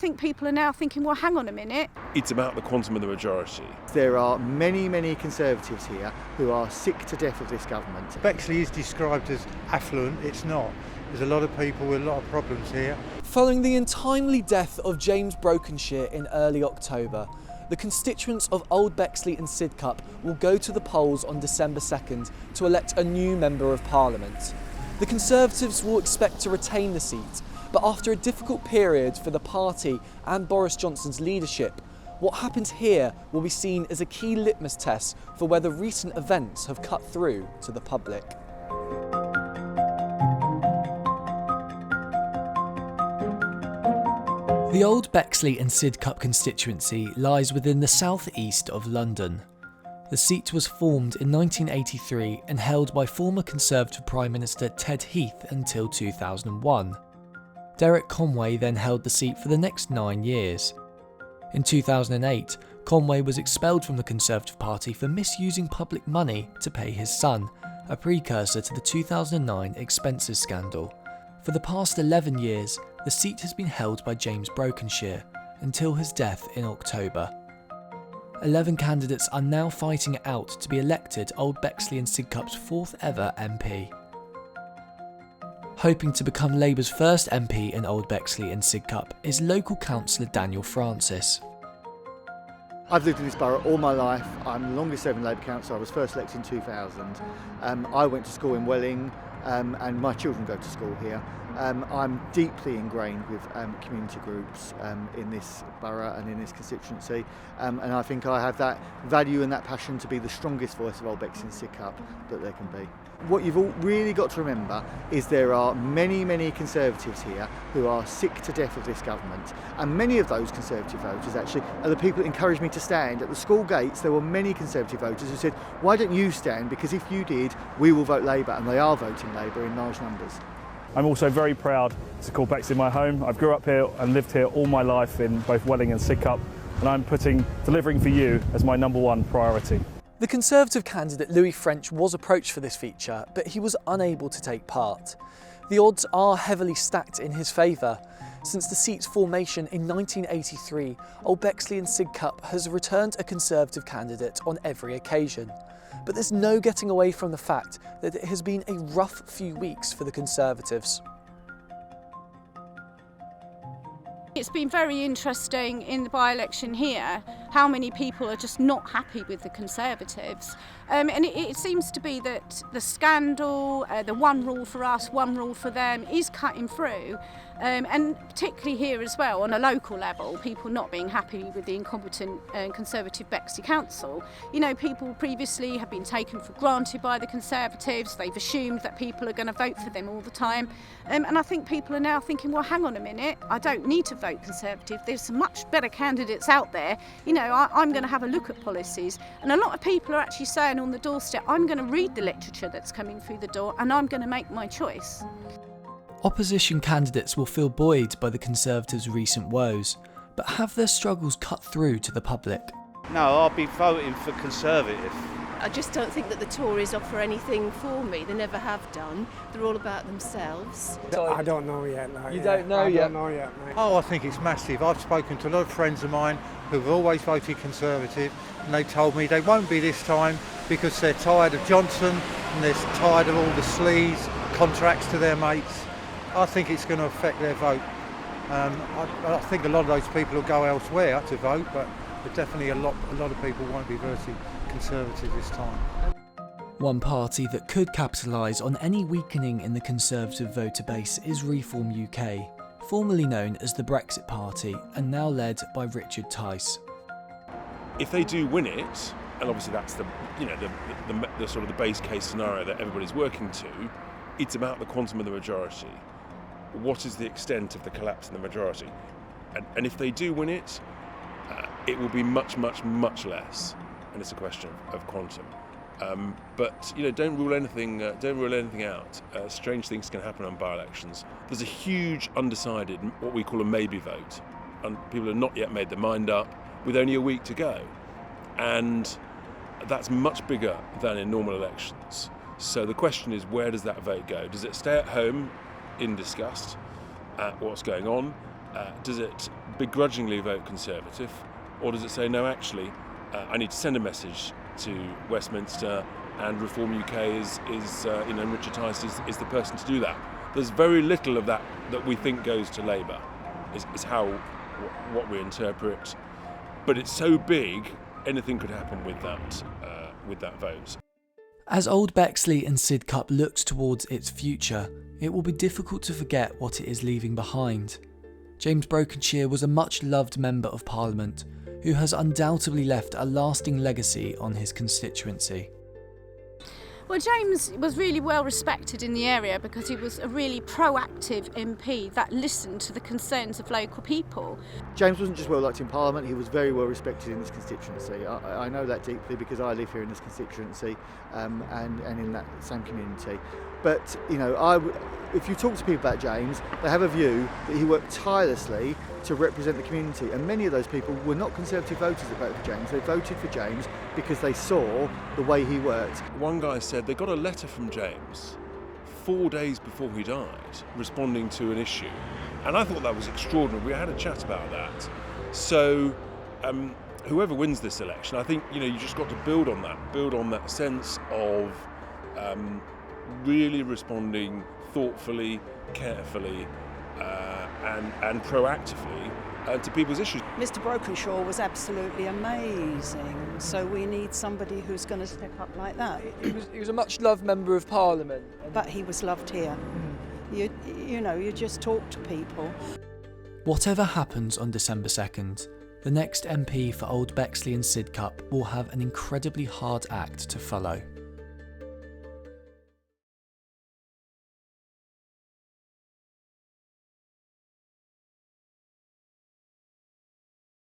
think people are now thinking, well, hang on a minute. It's about the quantum of the majority. There are many Conservatives here who are sick to death of this government. Bexley is described as affluent. It's not. There's a lot of people with a lot of problems here. Following the untimely death of James Brokenshire in early October, the constituents of Old Bexley and Sidcup will go to the polls on December 2nd to elect a new Member of Parliament. The Conservatives will expect to retain the seat, but after a difficult period for the party and Boris Johnson's leadership, what happens here will be seen as a key litmus test for whether recent events have cut through to the public. The Old Bexley and Sidcup constituency lies within the south-east of London. The seat was formed in 1983 and held by former Conservative Prime Minister Ted Heath until 2001. Derek Conway then held the seat for the next 9 years. In 2008, Conway was expelled from the Conservative Party for misusing public money to pay his son, a precursor to the 2009 expenses scandal. For the past 11 years, the seat has been held by James Brokenshire until his death in October. 11 candidates are now fighting it out to be elected Old Bexley and Sidcup's 4th ever MP. Hoping to become Labour's first MP in Old Bexley and Sidcup is local councillor Daniel Francis. I've lived in this borough all my life. I'm the longest serving Labour councillor. I was first elected in 2000. I went to school in Welling and my children go to school here. I'm deeply ingrained with community groups in this borough and in this constituency, and I think I have that value and that passion to be the strongest voice of Old Bexley and Sidcup that there can be. What you've all really got to remember is there are many Conservatives here who are sick to death of this government, and many of those Conservative voters actually are the people that encouraged me to stand. At the school gates there were many Conservative voters who said, why don't you stand, because if you did we will vote Labour, and they are voting Labour in large numbers. I'm also very proud to call Bexley my home. I've grew up here and lived here all my life in both Welling and Sidcup, and I'm putting delivering for you as my #1 priority. The Conservative candidate Louis French was approached for this feature, but he was unable to take part. The odds are heavily stacked in his favour. Since the seat's formation in 1983, Old Bexley and Sidcup has returned a Conservative candidate on every occasion. But there's no getting away from the fact that it has been a rough few weeks for the Conservatives. It's been very interesting in the by-election here how many people are just not happy with the Conservatives. And it seems to be that the scandal, the one rule for us, one rule for them is cutting through. And particularly here as well, on a local level, people not being happy with the incompetent Conservative Bexley Council. You know, people previously have been taken for granted by the Conservatives. They've assumed that people are going to vote for them all the time. And I think people are now thinking, well, hang on a minute, I don't need to vote Conservative. There's some much better candidates out there. You know, I'm going to have a look at policies. And a lot of people are actually saying on the doorstep, I'm going to read the literature that's coming through the door and I'm going to make my choice. Opposition candidates will feel buoyed by the Conservatives' recent woes, but have their struggles cut through to the public? No, I'll be voting for Conservative. I just don't think that the Tories offer anything for me. They never have done. They're all about themselves. I don't know yet. No, You don't know yet? I don't know yet, mate. Oh, I think it's massive. I've spoken to a lot of friends of mine who've always voted Conservative, and they told me they won't be this time because they're tired of Johnson and they're tired of all the sleaze contracts to their mates. I think it's going to affect their vote. I think a lot of those people will go elsewhere to vote, but definitely a lot of people won't be voting Conservative this time. One party that could capitalise on any weakening in the Conservative voter base is Reform UK, formerly known as the Brexit Party and now led by Richard Tice. If they do win it, and obviously that's the sort of the base case scenario that everybody's working to, it's about the quantum of the majority. What is the extent of the collapse in the majority? And if they do win it, it will be much less. And it's a question of quantum. But don't rule anything out. Strange things can happen on by-elections. There's a huge undecided, what we call a maybe vote, and people have not yet made their mind up, with only a week to go, and that's much bigger than in normal elections. So the question is, where does that vote go? Does it stay at home in disgust at what's going on? Does it begrudgingly vote Conservative, or does it say, no, actually, I need to send a message to Westminster, and Reform UK is Richard Tice is the person to do that. There's very little of that we think goes to Labour, is how what we interpret. But it's so big, anything could happen with that vote. As Old Bexley and Sidcup looks towards its future, it will be difficult to forget what it is leaving behind. James Brokenshire was a much-loved Member of Parliament who has undoubtedly left a lasting legacy on his constituency. Well, James was really well respected in the area because he was a really proactive MP that listened to the concerns of local people. James wasn't just well liked in Parliament, he was very well respected in this constituency. I know that deeply because I live here in this constituency and in that same community. But, if you talk to people about James, they have a view that he worked tirelessly to represent the community, and many of those people were not Conservative voters that voted for James. They voted for James because they saw the way he worked. One guy said they got a letter from James 4 days before he died, responding to an issue, and I thought that was extraordinary. We had a chat about that. So whoever wins this election, I think you just got to build on that sense of really responding thoughtfully, carefully, and proactively to people's issues. Mr. Brokenshire was absolutely amazing, so we need somebody who's going to step up like that. He was a much-loved Member of Parliament. But he was loved here. You just talk to people. Whatever happens on December 2nd, the next MP for Old Bexley and Sidcup will have an incredibly hard act to follow.